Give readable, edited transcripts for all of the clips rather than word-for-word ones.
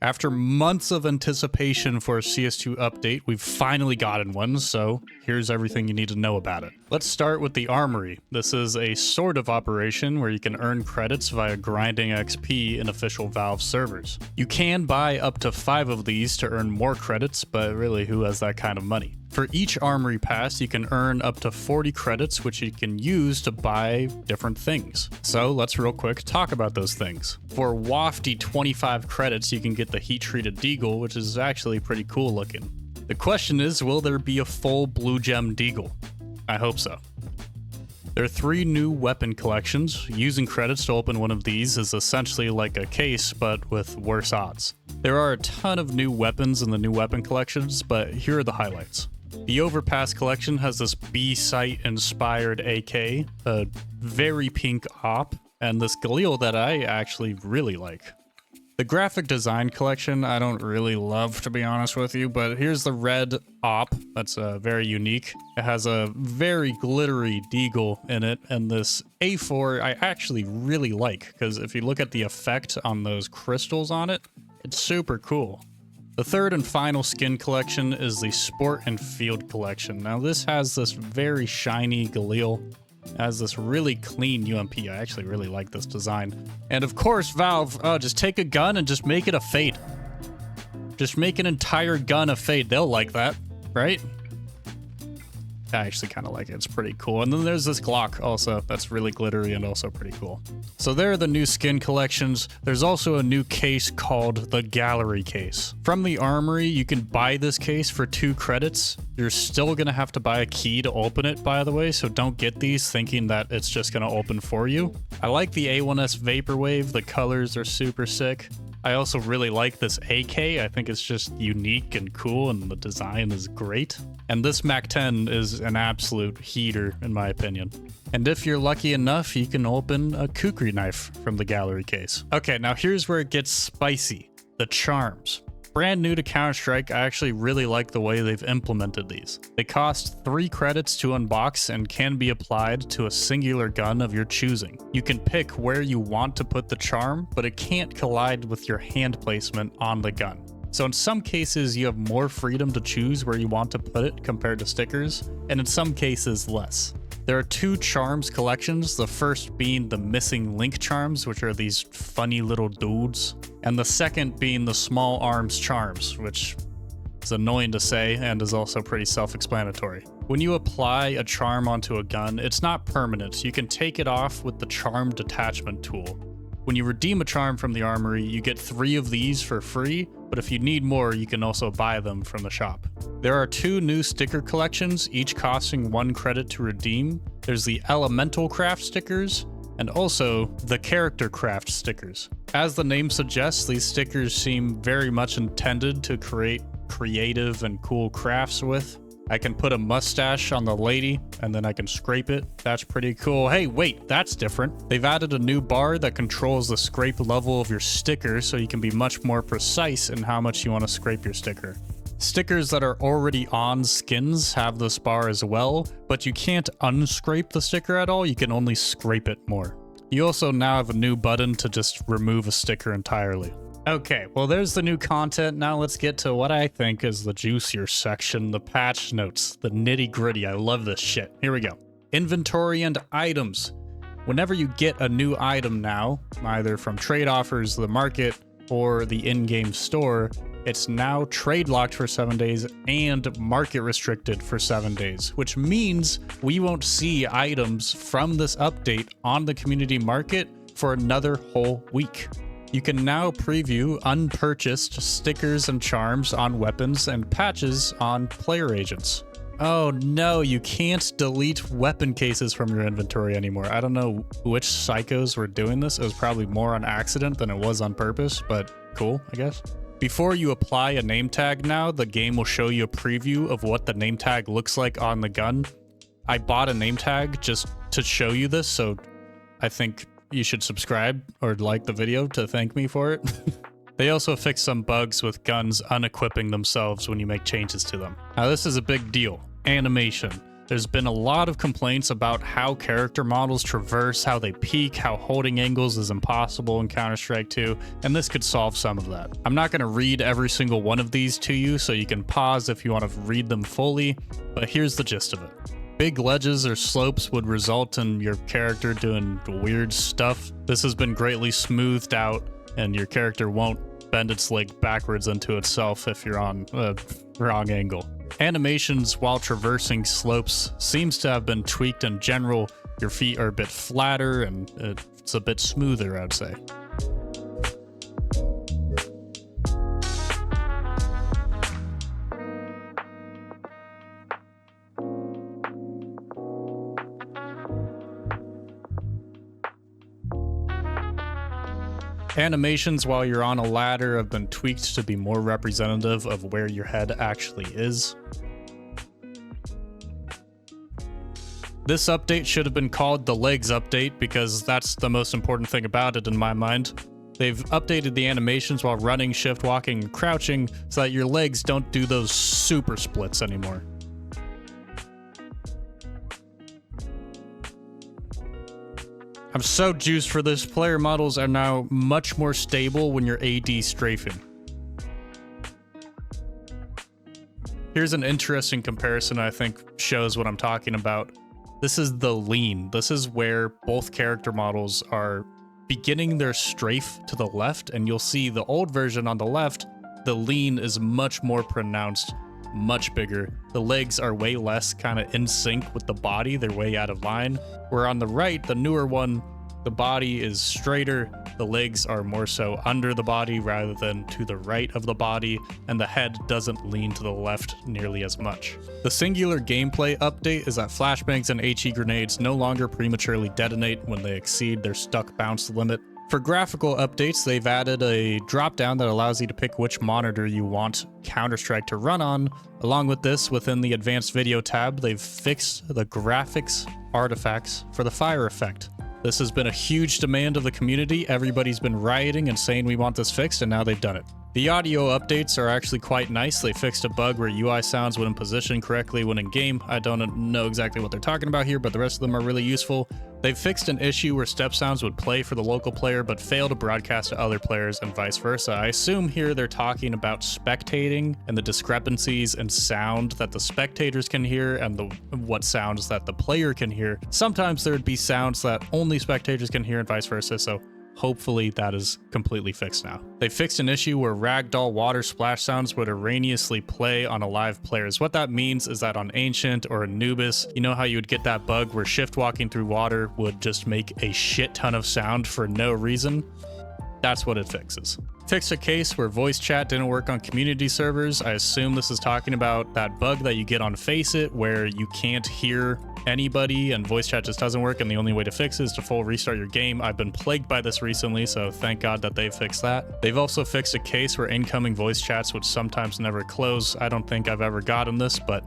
After months of anticipation for a CS2 update, we've finally gotten one, so here's everything you need to know about it. Let's start with the Armory. This is a sort of operation where you can earn credits via grinding XP in official Valve servers. You can buy up to 5 of these to earn more credits, but really, who has that kind of money? For each Armory pass, you can earn up to 40 credits, which you can use to buy different things. So let's real quick talk about those things. For wafty 25 credits, you can get the heat-treated Deagle, which is actually pretty cool looking. The question is, will there be a full blue gem Deagle? I hope so. There are 3 new weapon collections. Using credits to open one of these is essentially like a case, but with worse odds. There are a ton of new weapons in the new weapon collections, but here are the highlights. The Overpass collection has this B-Sight inspired AK, a very pink op, and this Galil that I actually really like. The graphic design collection I don't really love, to be honest with you, but here's the red op that's very unique. It has a very glittery Deagle in it, and this A4 I actually really like, because if you look at the effect on those crystals on it, it's super cool. The third and final skin collection is the Sport and Field collection. Now this has this very shiny Galil, has this really clean UMP. I actually really like this design. And of course, Valve, just take a gun and just make it a Fate. Just make an entire gun a Fate. They'll like that, right? I actually kind of like it. It's pretty cool. And then there's this Glock also that's really glittery and also pretty cool. So there are the new skin collections. There's also a new case called the Gallery case. From the Armory, you can buy this case for 2 credits. You're still going to have to buy a key to open it, by the way, so don't get these thinking that it's just going to open for you. I like the A1S Vaporwave. The colors are super sick. I also really like this AK. I think it's just unique and cool, and the design is great. And this MAC-10 is an absolute heater, in my opinion. And if you're lucky enough, you can open a kukri knife from the Gallery case. Okay, now here's where it gets spicy. The charms. Brand new to Counter-Strike, I actually really like the way they've implemented these. They cost 3 credits to unbox and can be applied to a singular gun of your choosing. You can pick where you want to put the charm, but it can't collide with your hand placement on the gun. So in some cases, you have more freedom to choose where you want to put it compared to stickers, and in some cases, less. There are 2 charms collections, the first being the missing link charms, which are these funny little dudes, and the second being the small arms charms, which is annoying to say and is also pretty self-explanatory. When you apply a charm onto a gun, it's not permanent. You can take it off with the charm detachment tool. When you redeem a charm from the Armory, you get 3 of these for free, but if you need more, you can also buy them from the shop. There are 2 new sticker collections, each costing 1 credit to redeem. There's the Elemental Craft stickers, and also the Character Craft stickers. As the name suggests, these stickers seem very much intended to create creative and cool crafts with. I can put a mustache on the lady, and then I can scrape it. That's pretty cool. Hey, wait, that's different. They've added a new bar that controls the scrape level of your sticker, so you can be much more precise in how much you want to scrape your sticker. Stickers that are already on skins have this bar as well, but you can't unscrape the sticker at all, you can only scrape it more. You also now have a new button to just remove a sticker entirely. Okay, well there's the new content. Now let's get to what I think is the juicier section, the patch notes, the nitty gritty. I love this shit. Here we go. Inventory and items. Whenever you get a new item now, either from trade offers, the market, or the in-game store, it's now trade locked for 7 days and market restricted for 7 days, which means we won't see items from this update on the community market for another whole week. You can now preview unpurchased stickers and charms on weapons and patches on player agents. Oh no, you can't delete weapon cases from your inventory anymore. I don't know which psychos were doing this. It was probably more on accident than it was on purpose, but cool, I guess. Before you apply a name tag now, the game will show you a preview of what the name tag looks like on the gun. I bought a name tag just to show you this, so I think you should subscribe or like the video to thank me for it. They also fixed some bugs with guns unequipping themselves when you make changes to them. Now this is a big deal. Animation. There's been a lot of complaints about how character models traverse, how they peek, how holding angles is impossible in Counter-Strike 2, and this could solve some of that. I'm not going to read every single one of these to you, so you can pause if you want to read them fully, but here's the gist of it. Big ledges or slopes would result in your character doing weird stuff. This has been greatly smoothed out, and your character won't bend its leg backwards into itself if you're on a wrong angle. Animations while traversing slopes seems to have been tweaked in general. Your feet are a bit flatter and it's a bit smoother, I'd say. Animations while you're on a ladder have been tweaked to be more representative of where your head actually is. This update should have been called the legs update because that's the most important thing about it in my mind. They've updated the animations while running, shift walking, and crouching so that your legs don't do those super splits anymore. I'm so juiced for this. Player models are now much more stable when you're AD strafing. Here's an interesting comparison I think shows what I'm talking about. This is the lean. This is where both character models are beginning their strafe to the left, and you'll see the old version on the left, the lean is much more pronounced, much bigger. The legs are way less kind of in sync with the body. They're way out of line. Where on the right, the newer one, the body is straighter, the legs are more so under the body rather than to the right of the body, and the head doesn't lean to the left nearly as much. The singular gameplay update is that flashbangs and HE grenades no longer prematurely detonate when they exceed their stuck bounce limit. For graphical updates, they've added a drop-down that allows you to pick which monitor you want Counter-Strike to run on. Along with this, within the advanced video tab, they've fixed the graphics artifacts for the fire effect. This has been a huge demand of the community. Everybody's been rioting and saying we want this fixed, and now they've done it. The audio updates are actually quite nice. They fixed a bug where UI sounds wouldn't position correctly when in game. I don't know exactly what they're talking about here, but the rest of them are really useful. They've fixed an issue where step sounds would play for the local player but fail to broadcast to other players and vice versa. I assume here they're talking about spectating and the discrepancies in sound that the spectators can hear and what sounds that the player can hear. Sometimes there would be sounds that only spectators can hear and vice versa, so hopefully that is completely fixed now. They fixed an issue where ragdoll water splash sounds would erroneously play on a live players. What that means is that on Ancient or Anubis, you know how you would get that bug where shift walking through water would just make a shit ton of sound for no reason? That's what it fixes. Fixed a case where voice chat didn't work on community servers. I assume this is talking about that bug that you get on Faceit where you can't hear anybody and voice chat just doesn't work, and the only way to fix it is to full restart your game. I've been plagued by this recently, so thank God that they fixed that. They've also fixed a case where incoming voice chats would sometimes never close. I don't think I've ever gotten this, but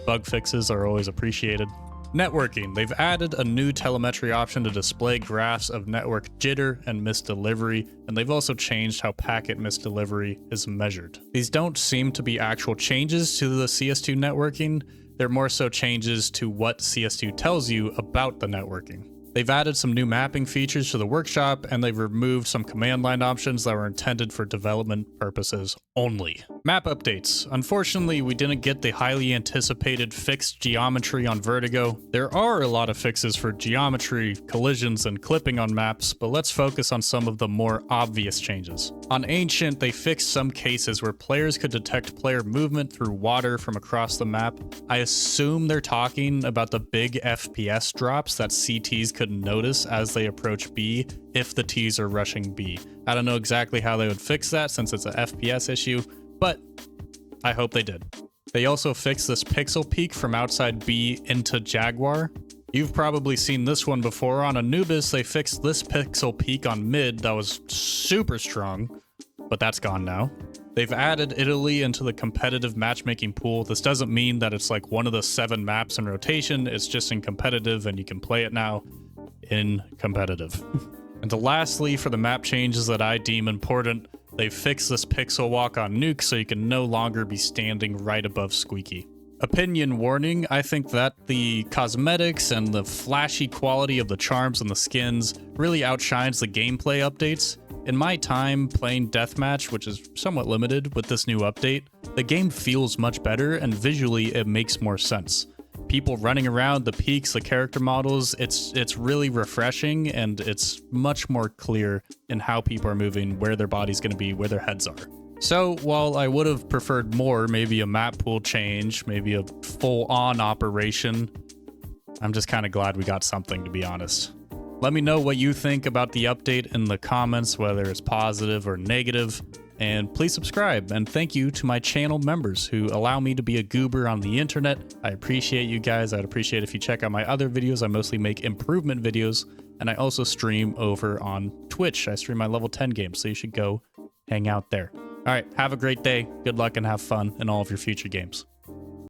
bug fixes are always appreciated. Networking. They've added a new telemetry option to display graphs of network jitter and misdelivery, and they've also changed how packet misdelivery is measured. These don't seem to be actual changes to the CS2 networking. They're more so changes to what CS2 tells you about the networking. They've added some new mapping features to the workshop, and they've removed some command line options that were intended for development purposes only. Map updates. Unfortunately, we didn't get the highly anticipated fixed geometry on Vertigo. There are a lot of fixes for geometry, collisions, and clipping on maps, but let's focus on some of the more obvious changes. On Ancient, they fixed some cases where players could detect player movement through water from across the map. I assume they're talking about the big FPS drops that CTs could notice as they approach B if the Ts are rushing B. I don't know exactly how they would fix that since it's a FPS issue, but I hope they did. They also fixed this pixel peak from outside B into Jaguar. You've probably seen this one before. On Anubis, they fixed this pixel peak on mid that was super strong, but that's gone now. They've added Italy into the competitive matchmaking pool. This doesn't mean that it's like one of the 7 maps in rotation. It's just in competitive and you can play it now in competitive. And lastly, for the map changes that I deem important, they've fixed this pixel walk on Nuke so you can no longer be standing right above Squeaky. Opinion warning, I think that the cosmetics and the flashy quality of the charms and the skins really outshines the gameplay updates. In my time playing Deathmatch, which is somewhat limited with this new update, the game feels much better and visually it makes more sense. People running around, the peaks, the character models, it's really refreshing and it's much more clear in how people are moving, where their body's going to be, where their heads are. So while I would have preferred more, maybe a map pool change, maybe a full-on operation, I'm just kind of glad we got something, to be honest. Let me know what you think about the update in the comments, whether it's positive or negative, and please subscribe. And thank you to my channel members who allow me to be a goober on the internet. I appreciate you guys. I'd appreciate if you check out my other videos. I mostly make improvement videos, and I also stream over on Twitch. I stream my level 10 games, so you should go hang out there. All right, have a great day. Good luck and have fun in all of your future games.